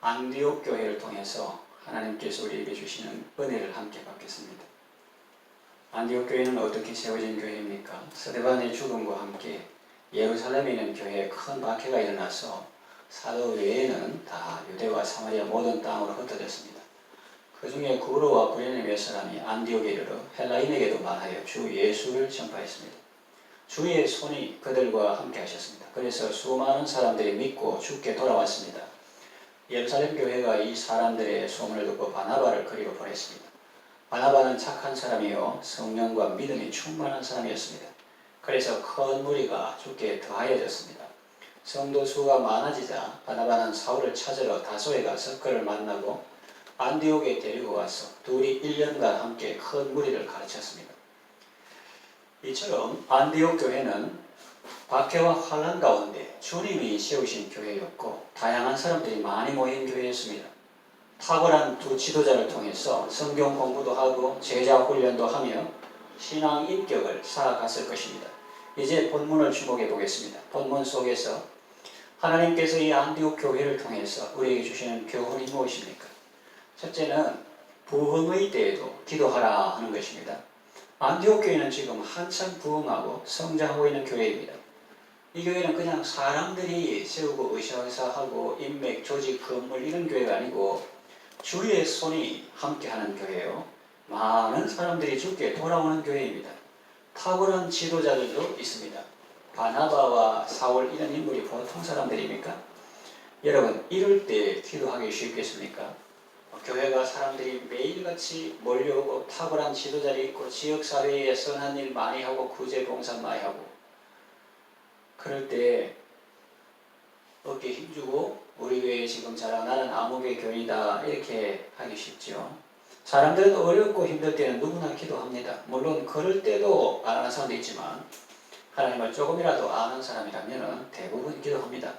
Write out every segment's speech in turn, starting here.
안디옥 교회를 통해서 하나님께서 우리에게 주시는 은혜를 함께 받겠습니다. 안디옥 교회는 어떻게 세워진 교회입니까? 스데반의 죽음과 함께 예루살렘에 있는 교회에 큰 박해가 일어나서 사도 외에는 다 유대와 사마리아 모든 땅으로 흩어졌습니다. 그 중에 구로와 구레네 몇 사람이 안디옥에 이르러 헬라인에게도 말하여 주 예수를 전파했습니다. 주의 손이 그들과 함께 하셨습니다. 그래서 수많은 사람들이 믿고 주께 돌아왔습니다. 예루살렘 교회가 이 사람들의 소문을 듣고 바나바를 그리로 보냈습니다. 바나바는 착한 사람이요 성령과 믿음이 충만한 사람이었습니다. 그래서 큰 무리가 주께 더하여졌습니다. 성도 수가 많아지자 바나바는 사울을 찾으러 다소에 가서 그를 만나고 안디옥에 데리고 와서 둘이 1년간 함께 큰 무리를 가르쳤습니다. 이처럼 안디옥 교회는 박해와 환난 가운데 주님이 세우신 교회였고 다양한 사람들이 많이 모인 교회였습니다. 탁월한 두 지도자를 통해서 성경 공부도 하고 제자 훈련도 하며 신앙 인격을 쌓아갔을 것입니다. 이제 본문을 주목해 보겠습니다. 본문 속에서 하나님께서 이 안디옥 교회를 통해서 우리에게 주시는 교훈이 무엇입니까? 첫째는 부흥의 때에도 기도하라 하는 것입니다. 안디옥 교회는 지금 한참 부흥하고 성장하고 있는 교회입니다. 이 교회는 그냥 사람들이 세우고 으쌰으쌰하고 인맥, 조직, 건물 이런 교회가 아니고 주의 손이 함께하는 교회요. 많은 사람들이 주께 돌아오는 교회입니다. 탁월한 지도자들도 있습니다. 바나바와 사울 이런 인물이 보통 사람들입니까? 여러분 이럴 때 기도하기 쉽겠습니까? 교회가 사람들이 매일같이 몰려오고 탁월한 지도자들이 있고 지역사회에 선한 일 많이 하고 구제봉사 많이 하고 그럴 때 어깨 힘주고 우리 교회 지금 자랑 나는 아무개 교인이다 이렇게 하기 쉽죠. 사람들은 어렵고 힘들 때는 누구나 기도합니다. 물론 그럴 때도 안 하는 사람도 있지만 하나님을 조금이라도 아는 사람이라면 대부분 기도합니다.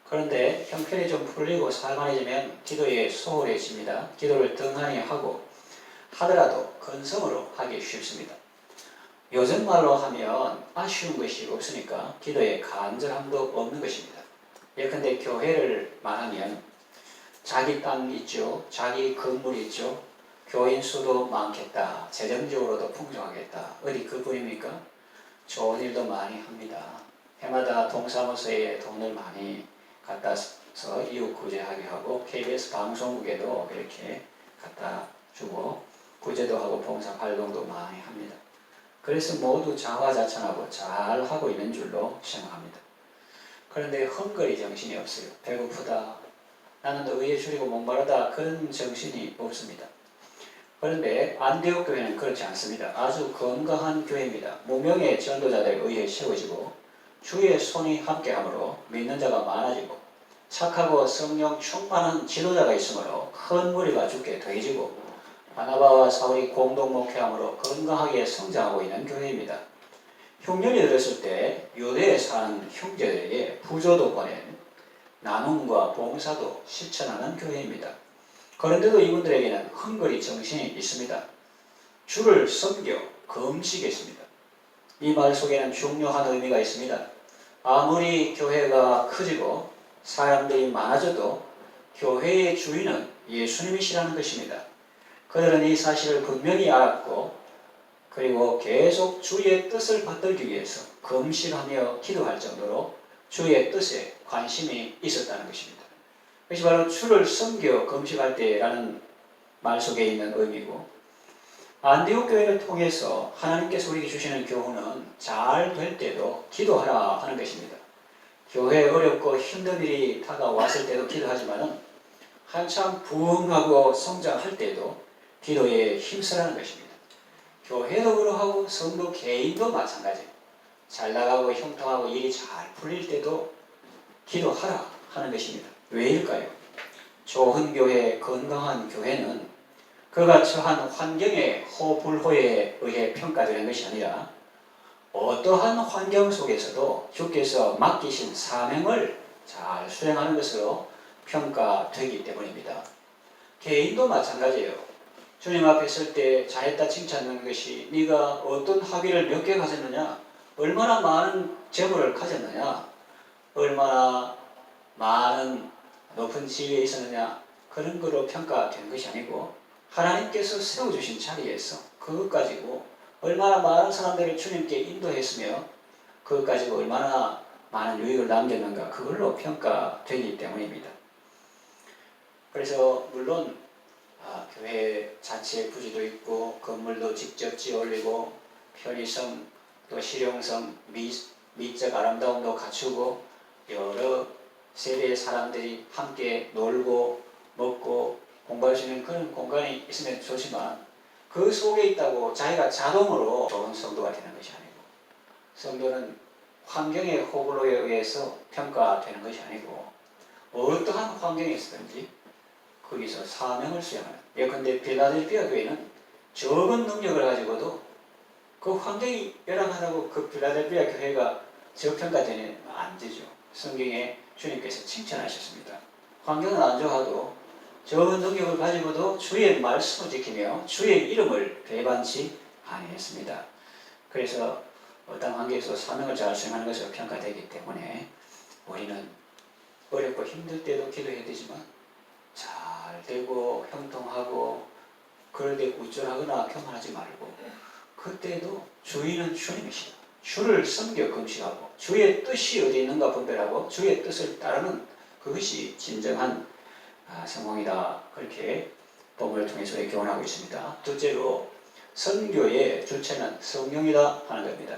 그런데 형편이 좀 풀리고 살만해지면 기도에 소홀해집니다. 기도를 등한히 하고 하더라도 근성으로 하기 쉽습니다. 요즘 말로 하면 아쉬운 것이 없으니까 기도에 간절함도 없는 것입니다. 예컨대 교회를 말하면 자기 땅 있죠. 자기 건물 있죠. 교인 수도 많겠다. 재정적으로도 풍족하겠다. 어디 그뿐입니까? 좋은 일도 많이 합니다. 해마다 동사무소에 돈을 많이 갖다서 이웃 구제하게 하고 KBS 방송국에도 이렇게 갖다 주고 구제도 하고 봉사 활동도 많이 합니다. 그래서 모두 자화자찬하고 잘 하고 있는 줄로 생각합니다. 그런데 헝거리 정신이 없어요. 배고프다. 나는 의에 줄이고 목마르다. 그런 정신이 없습니다. 그런데 안디옥 교회는 그렇지 않습니다. 아주 건강한 교회입니다. 무명의 전도자들에 의해 세워지고 주의 손이 함께하므로 믿는 자가 많아지고 착하고 성령 충만한 지도자가 있으므로 큰 무리가 주께 더해지고 바나바와 사울이 공동 목회함으로 건강하게 성장하고 있는 교회입니다. 흉년이 들었을 때 유대에 사는 형제들에게 부조도 보낸 나눔과 봉사도 실천하는 교회입니다. 그런데도 이분들에게는 헝거리 정신이 있습니다. 주를 섬겨 금식했습니다. 이 말 속에는 중요한 의미가 있습니다. 아무리 교회가 커지고 사람들이 많아져도 교회의 주인은 예수님이시라는 것입니다. 그들은 이 사실을 분명히 알았고 그리고 계속 주의 뜻을 받들기 위해서 금식하며 기도할 정도로 주의 뜻에 관심이 있었다는 것입니다. 그것이 바로 주를 섬겨 금식할 때라는 말 속에 있는 의미고 안디옥 교회를 통해서 하나님께서 우리에게 주시는 교훈은 잘 될 때도 기도하라 하는 것입니다. 교회에 어렵고 힘든 일이 다가왔을 때도 기도하지만은 한참 부흥하고 성장할 때도 기도에 힘쓰라는 것입니다. 교회도 그러하고 성도 개인도 마찬가지예요. 잘 나가고 형통하고 일이 잘 풀릴 때도 기도하라 하는 것입니다. 왜일까요? 좋은 교회, 건강한 교회는 그가 처한 환경의 호불호에 의해 평가되는 것이 아니라 어떠한 환경 속에서도 주께서 맡기신 사명을 잘 수행하는 것으로 평가되기 때문입니다. 개인도 마찬가지예요. 주님 앞에 설 때 잘했다 칭찬하는 것이 네가 어떤 학위를 몇 개 가졌느냐, 얼마나 많은 재물을 가졌느냐, 얼마나 많은 높은 지위에 있었느냐 그런 거로 평가되는 것이 아니고 하나님께서 세워주신 자리에서 그것 가지고 얼마나 많은 사람들을 주님께 인도했으며 그것 가지고 얼마나 많은 유익을 남겼는가 그걸로 평가되기 때문입니다. 그래서 물론 교회 자체의 부지도 있고 건물도 직접 지어올리고 편의성 또 실용성 미적 아름다움도 갖추고 여러 세대의 사람들이 함께 놀고 먹고 공부할 수 있는 그런 공간이 있으면 좋지만 그 속에 있다고 자기가 자동으로 좋은 성도가 되는 것이 아니고 성도는 환경의 호불호에 의해서 평가되는 것이 아니고 어떠한 환경에 있든지 거기서 사명을 수행하는. 예컨대 필라델피아 교회는 적은 능력을 가지고도 그 환경이 열악하다고 그 필라델피아 교회가 저평가되면 안 되죠. 성경에 주님께서 칭찬하셨습니다. 환경은 안 좋아도 적은 능력을 가지고도 주의 말씀을 지키며 주의 이름을 배반치 아니했습니다. 그래서 어떤 환경에서 사명을 잘 수행하는 것으로 평가되기 때문에 우리는 어렵고 힘들 때도 기도해야 되지만 잘 되고 형통하고 그럴 때 우쭐하거나 교만하지 말고 그때도 주인은 주님이시다. 주를 섬겨 금식하고 주의 뜻이 어디 있는가 분별하고 주의 뜻을 따르는 그것이 진정한 성공이다. 그렇게 본문을 통해서 교훈하고 있습니다. 둘째로 선교의 주체는 성령이다 하는 겁니다.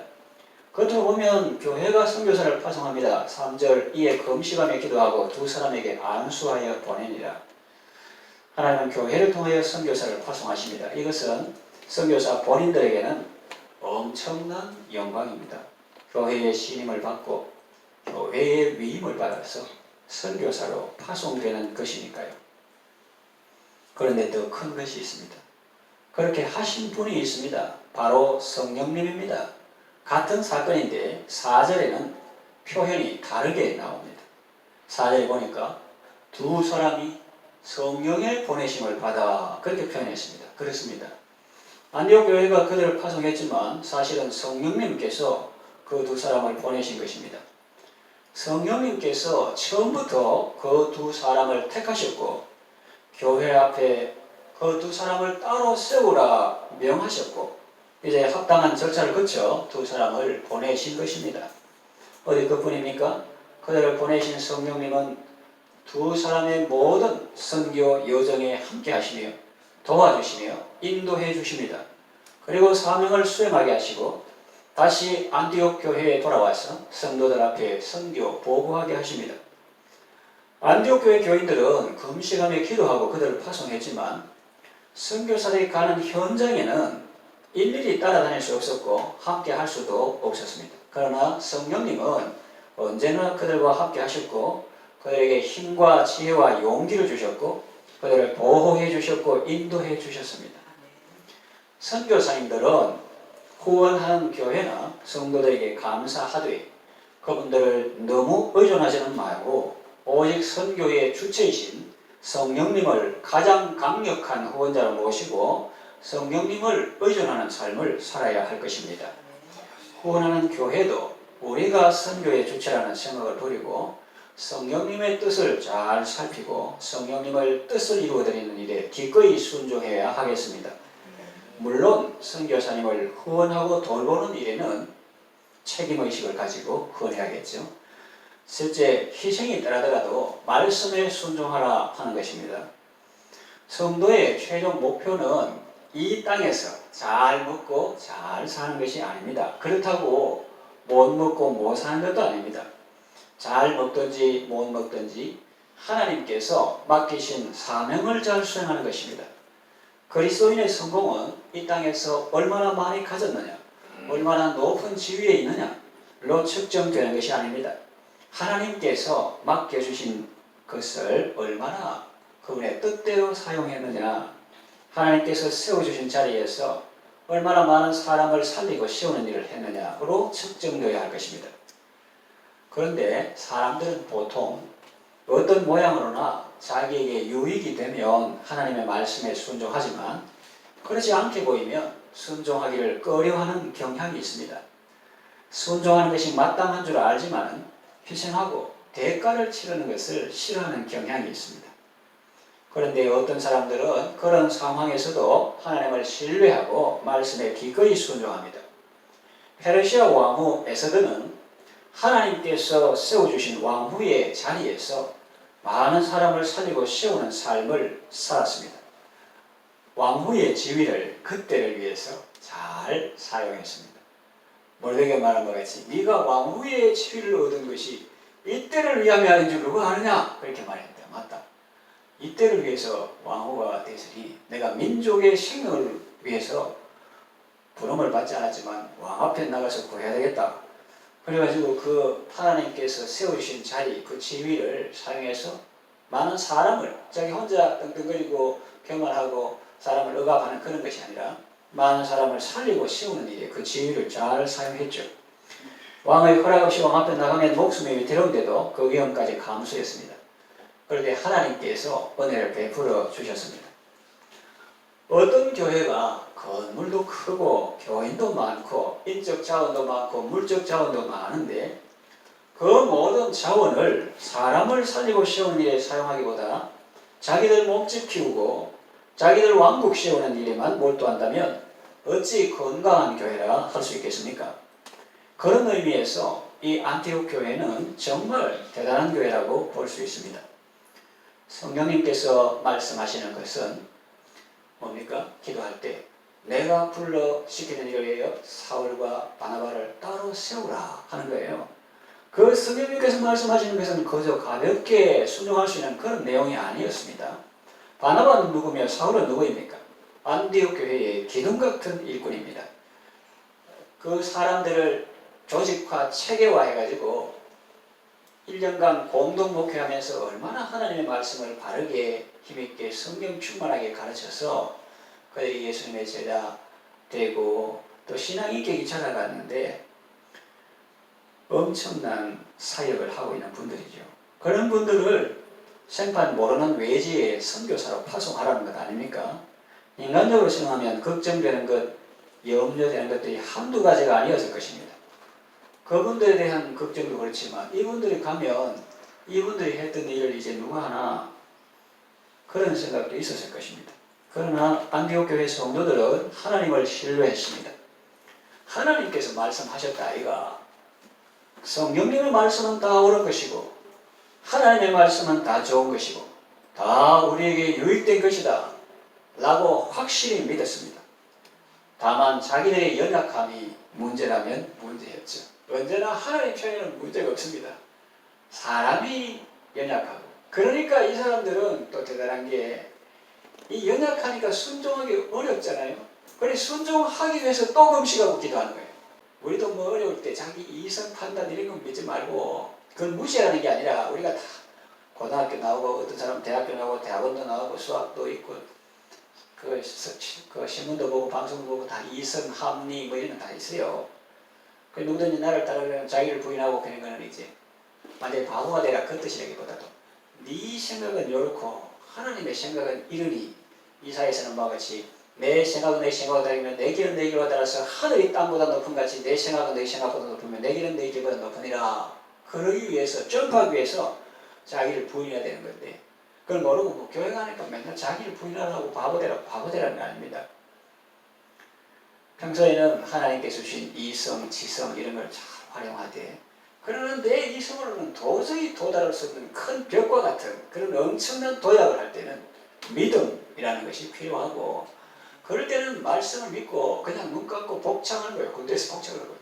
겉으로 보면 교회가 선교사를 파송합니다. 3절 이에 금식하며 기도하고 두 사람에게 안수하여 보내니라. 하나님은 교회를 통하여 선교사를 파송하십니다. 이것은 선교사 본인들에게는 엄청난 영광입니다. 교회의 신임을 받고 교회의 위임을 받아서 선교사로 파송되는 것이니까요. 그런데 더 큰 것이 있습니다. 그렇게 하신 분이 있습니다. 바로 성령님입니다. 같은 사건인데 4절에는 표현이 다르게 나옵니다. 4절에 보니까 두 사람이 성령의 보내심을 받아 그렇게 표현했습니다. 그렇습니다. 안디옥 교회가 그들을 파송했지만 사실은 성령님께서 그 두 사람을 보내신 것입니다. 성령님께서 처음부터 그 두 사람을 택하셨고 교회 앞에 그 두 사람을 따로 세우라 명하셨고 이제 합당한 절차를 거쳐 두 사람을 보내신 것입니다. 어디 그뿐입니까? 그들을 보내신 성령님은 두 사람의 모든 선교 여정에 함께 하시며 도와주시며 인도해 주십니다. 그리고 사명을 수행하게 하시고 다시 안디옥 교회에 돌아와서 성도들 앞에 선교 보고하게 하십니다. 안디옥 교회 교인들은 금식하며 기도하고 그들을 파송했지만 선교사들이 가는 현장에는 일일이 따라다닐 수 없었고 함께 할 수도 없었습니다. 그러나 성령님은 언제나 그들과 함께 하셨고 그들에게 힘과 지혜와 용기를 주셨고 그들을 보호해 주셨고 인도해 주셨습니다. 선교사님들은 후원하는 교회나 성도들에게 감사하되 그분들을 너무 의존하지는 말고 오직 선교의 주체이신 성령님을 가장 강력한 후원자로 모시고 성령님을 의존하는 삶을 살아야 할 것입니다. 후원하는 교회도 우리가 선교의 주체라는 생각을 버리고 성령님의 뜻을 잘 살피고 성령님의 뜻을 이루어드리는 일에 기꺼이 순종해야 하겠습니다. 물론 선교사님을 후원하고 돌보는 일에는 책임의식을 가지고 후원해야겠죠. 실제 희생이 따르더라도 말씀에 순종하라 하는 것입니다. 성도의 최종 목표는 이 땅에서 잘 먹고 잘 사는 것이 아닙니다. 그렇다고 못 먹고 못 사는 것도 아닙니다. 잘 먹든지 못 먹든지 하나님께서 맡기신 사명을 잘 수행하는 것입니다. 그리스도인의 성공은 이 땅에서 얼마나 많이 가졌느냐, 얼마나 높은 지위에 있느냐로 측정되는 것이 아닙니다. 하나님께서 맡겨주신 것을 얼마나 그분의 뜻대로 사용했느냐, 하나님께서 세워주신 자리에서 얼마나 많은 사람을 살리고 세우는 일을 했느냐로 측정되어야 할 것입니다. 그런데 사람들은 보통 어떤 모양으로나 자기에게 유익이 되면 하나님의 말씀에 순종하지만 그렇지 않게 보이면 순종하기를 꺼려하는 경향이 있습니다. 순종하는 것이 마땅한 줄 알지만 희생하고 대가를 치르는 것을 싫어하는 경향이 있습니다. 그런데 어떤 사람들은 그런 상황에서도 하나님을 신뢰하고 말씀에 기꺼이 순종합니다. 페르시아 왕후 에스더는 하나님께서 세워주신 왕후의 자리에서 많은 사람을 살리고 세우는 삶을 살았습니다. 왕후의 지위를 그때를 위해서 잘 사용했습니다. 모르드게 말한 것 같이 네가 왕후의 지위를 얻은 것이 이때를 위함이 아닌 줄 누가 아느냐? 그렇게 말했다. 맞다. 이때를 위해서 왕후가 되으니 내가 민족의 생명을 위해서 부름을 받지 않았지만 왕 앞에 나가서 구해야 되겠다. 그래가지고 그 하나님께서 세우신 자리, 그 지위를 사용해서 많은 사람을 자기 혼자 떵떵거리고 교만하고 사람을 억압하는 그런 것이 아니라 많은 사람을 살리고 세우는 일에 그 지위를 잘 사용했죠. 왕의 허락 없이 왕 앞에 나가면 목숨이 위태로운데도 그 위험까지 감수했습니다. 그런데 하나님께서 은혜를 베풀어 주셨습니다. 어떤 교회가 건물도 크고 교인도 많고 인적 자원도 많고 물적 자원도 많은데 그 모든 자원을 사람을 살리고 세우는 일에 사용하기보다 자기들 몸집 키우고 자기들 왕국 세우는 일에만 몰두한다면 어찌 건강한 교회라 할 수 있겠습니까? 그런 의미에서 이 안티옥 교회는 정말 대단한 교회라고 볼 수 있습니다. 성령님께서 말씀하시는 것은 뭡니까? 기도할 때 내가 불러 시키는 일을 위하여 사울과 바나바를 따로 세우라 하는 거예요. 그 성령님께서 말씀하시는 것은 그저 가볍게 순종할 수 있는 그런 내용이 아니었습니다. 바나바는 누구며 사울은 누구입니까? 안디옥 교회의 기둥 같은 일꾼입니다. 그 사람들을 조직화, 체계화해가지고 1년간 공동 목회하면서 얼마나 하나님의 말씀을 바르게 힘있게 성경 충만하게 가르쳐서 그들이 예수님의 제자 되고 또 신앙 인격이 자라갔는데 엄청난 사역을 하고 있는 분들이죠. 그런 분들을 생판 모르는 외지의 선교사로 파송하라는 것 아닙니까? 인간적으로 생각하면 걱정되는 것, 염려되는 것들이 한두 가지가 아니었을 것입니다. 그분들에 대한 걱정도 그렇지만 이분들이 가면 이분들이 했던 일을 이제 누가 하나 그런 생각도 있었을 것입니다. 그러나 안디옥 교회 성도들은 하나님을 신뢰했습니다. 하나님께서 말씀하셨다 아이가 성경님의 말씀은 다 옳은 것이고 하나님의 말씀은 다 좋은 것이고 다 우리에게 유익된 것이다 라고 확실히 믿었습니다. 다만 자기들의 연약함이 문제라면 문제였죠. 언제나 하나님 편에는 문제가 없습니다. 사람이 연약하고 그러니까 이 사람들은 또 대단한 게 이 연약하니까 순종하기 어렵잖아요. 그래 순종하기 위해서 또 금식하고 기도하는 거예요. 우리도 뭐 어려울 때 자기 이성 판단 이런 건 믿지 말고 그걸 무시하는 게 아니라 우리가 다 고등학교 나오고 어떤 사람은 대학교 나오고 대학원도 나오고 수학도 있고 그 신문도 보고 방송도 보고 다 이성, 합리 뭐 이런 거 다 있어요. 그 누구든지 나를 따르면 자기를 부인하고 그런 거는 이제 완전히 바보가 되라 그 뜻이라기보다도 네 생각은 요렇고 하나님의 생각은 이러니 이사야서는 바와 같이 내 생각은 내 생각보다 다르면 내 길은 내 길보다 달아서 하늘이 땅보다 높은 같이 내 생각은 내 생각보다 높으면 내 길은 내 길보다 높으니라. 그러기 위해서 점프하기 위해서 자기를 부인해야 되는 건데 그걸 모르고 뭐 교회 가니까 맨날 자기를 부인하라고 바보되라는 거 아닙니다. 평소에는 하나님께서 주신 이성, 지성 이런 걸 잘 활용하되 그러나 내 이성으로는 도저히 도달할 수 없는 큰 벽과 같은 그런 엄청난 도약을 할 때는 믿음이라는 것이 필요하고 그럴 때는 말씀을 믿고 그냥 눈 감고 복창하는 거예요. 군대에서 복창하는 거예요.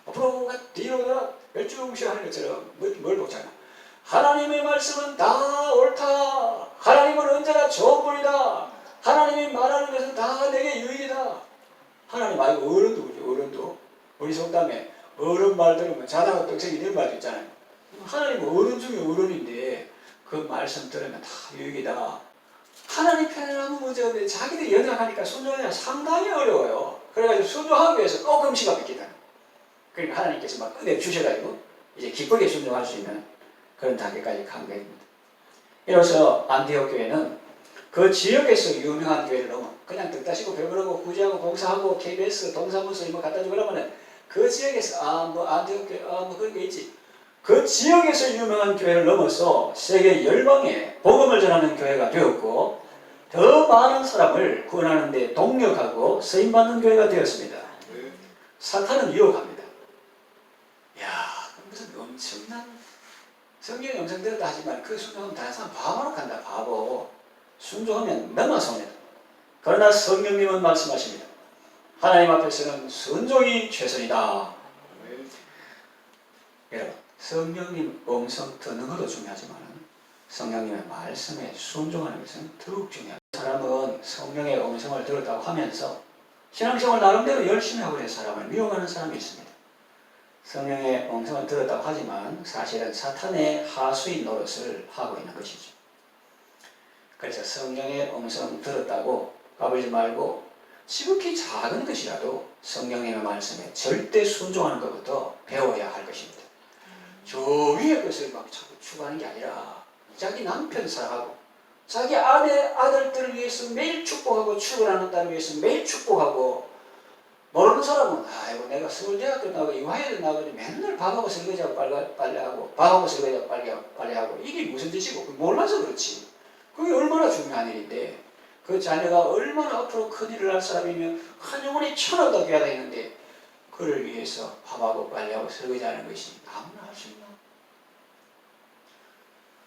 앞으로가 뒤로가 멸종시 하는 것처럼 뭘 복창하나? 하나님의 말씀은 다 옳다. 하나님은 언제나 좋은 분이다. 하나님이 말하는 것은 다 내게 유익이다. 하나님 말고 어른도 그죠. 어른도 우리 속담에 어른 말 들으면 자다가 떡새기 이런 말도 있잖아요. 하나님은 어른 중에 어른인데 그 말씀 들으면 다 유익이다. 하나님 편에는 아무 문제 없는데 자기들이 연약하니까 순종하기가 상당히 어려워요. 그래가지고 순종하기 위해서 꼭 금식하고 있겠다. 그러니까 하나님께서 막 은혜 주셔가지고 이제 기쁘게 순종할 수 있는 그런 단계까지 간 겁니다. 이로써 안디옥 교회는 그 지역에서 유명한 교회를 넘어 그냥 듣 다시고 배부르고 구제하고 봉사하고 KBS 동사무소 이런 거 갖다 주고 그러면은 그 지역에서 뭐 안디옥 교회 뭐 그런 게 있지 그 지역에서 유명한 교회를 넘어서 세계 열방에 복음을 전하는 교회가 되었고 더 많은 사람을 구원하는 데 동력하고 쓰임받는 교회가 되었습니다. 사탄은 유혹합니다. 야, 무슨 엄청난 성경 영상 들었다 하지만 그 순종하면 다른 사람 바보로 간다. 바보. 순종하면 너무 손해다. 그러나 성령님은 말씀하십니다. 하나님 앞에서는 순종이 최선이다. 여러분, 성령님 음성 듣는 것도 중요하지만 성령님의 말씀에 순종하는 것은 더욱 중요합니다. 사람은 성령의 음성을 들었다고 하면서 신앙생활 나름대로 열심히 하고 있는 사람을 미워하는 사람이 있습니다. 성령의 음성을 들었다고 하지만 사실은 사탄의 하수인 노릇을 하고 있는 것이죠. 그래서 성령의 음성 들었다고 까불지 말고 지극히 작은 것이라도 성령님의 말씀에 절대 순종하는 것부터 배워야 할 것입니다. 저 위의 것을 막 자꾸 추구하는 게 아니라 자기 남편 사랑하고 자기 아들들을 위해서 매일 축복하고 출근하는 딸을 위해서 매일 축복하고 모르는 사람은 아이고 내가 서울대학교 나가고 이화여대 나가고 맨날 밥하고 설거지하고 빨래하고 밥하고 설거지하고 빨래하고 이게 무슨 짓이고 몰라서 그렇지. 그게 얼마나 중요한 일인데 그 자녀가 얼마나 앞으로 큰일을 할 사람이면 한 영혼이 천하다 돼야 되는데 그를 위해서 밥하고 빨래하고 설거지하는 것이 아무나 할 수 있나?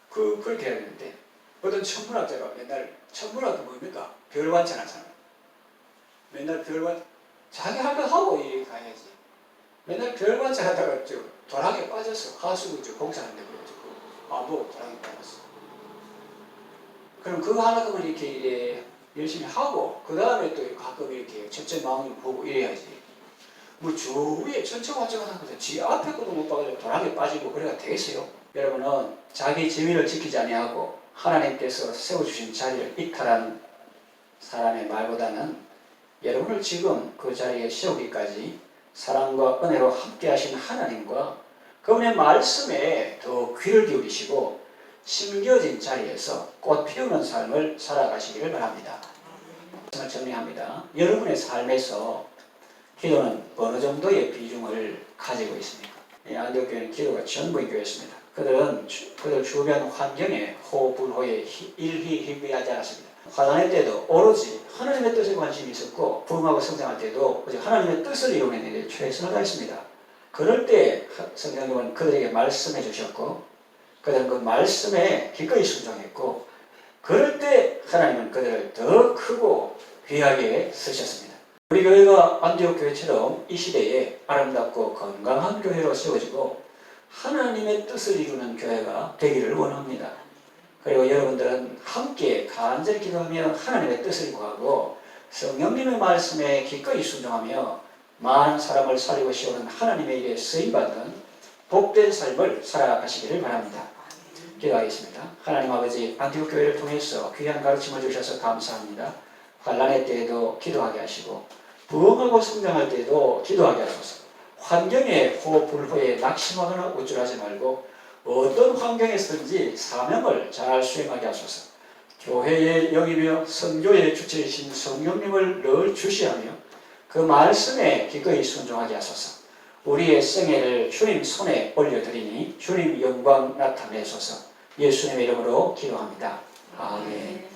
그렇게 해야 되는데 어떤 천문학자가 맨날 천문학도 뭡니까? 별관찰 하잖아요. 맨날 별관 자기 할 거 하고 이렇게 가야지. 맨날 별관찰 하다가 도랑에 빠졌어. 하수구 공사하는데 그래가지고 도랑에 빠졌어. 그럼 그거 하려면 이렇게 열심히 하고 그 다음에 또 가끔 이렇게 첫째 마음을 보고 이래야지. 뭐 주위에 천천만천하는 거죠. 지 앞에 것도 못 봐가지고 도랑에 빠지고 그래가 되겠어요? 여러분은 자기 재미를 지키지 아니하고 하나님께서 세워주신 자리를 이탈한 사람의 말보다는 여러분을 지금 그 자리에 세우기까지 사랑과 은혜로 함께 하신 하나님과 그분의 말씀에 더 귀를 기울이시고 심겨진 자리에서 꽃 피우는 삶을 살아가시기를 바랍니다. 말씀을 정리합니다. 여러분의 삶에서 기도는 어느 정도의 비중을 가지고 있습니까? 안디옥 교회는 기도가 전부인 교회였습니다. 그들 주변 환경에 호불호에 일희일비하지 않았습니다. 화단의 때도 오로지 하나님의 뜻에 관심이 있었고 부흥하고 성장할 때도 하나님의 뜻을 이루는 일에 최선을 다했습니다. 그럴 때 성령님은 그들에게 말씀해 주셨고 그들은 그 말씀에 기꺼이 순종했고 그럴 때 하나님은 그들을 더 크고 귀하게 쓰셨습니다. 우리 교회가 안디옥 교회처럼 이 시대에 아름답고 건강한 교회로 세워지고 하나님의 뜻을 이루는 교회가 되기를 원합니다. 그리고 여러분들은 함께 간절히 기도하며 하나님의 뜻을 구하고 성령님의 말씀에 기꺼이 순종하며 많은 사람을 살리고 세우는 하나님의 일에 쓰임받는 복된 삶을 살아가시기를 바랍니다. 기도하겠습니다. 하나님 아버지, 안디옥 교회를 통해서 귀한 가르침을 주셔서 감사합니다. 환난의 때에도 기도하게 하시고 부흥하고 성장할 때에도 기도하게 하소서. 환경에 호불호에 낙심하거나 우쭐하지 말고 어떤 환경에서든지 사명을 잘 수행하게 하소서. 교회의 영이며 선교의 주체이신 성령님을 늘 주시하며 그 말씀에 기꺼이 순종하게 하소서. 우리의 생애를 주님 손에 올려드리니 주님 영광 나타내소서. 예수님의 이름으로 기도합니다. 아멘.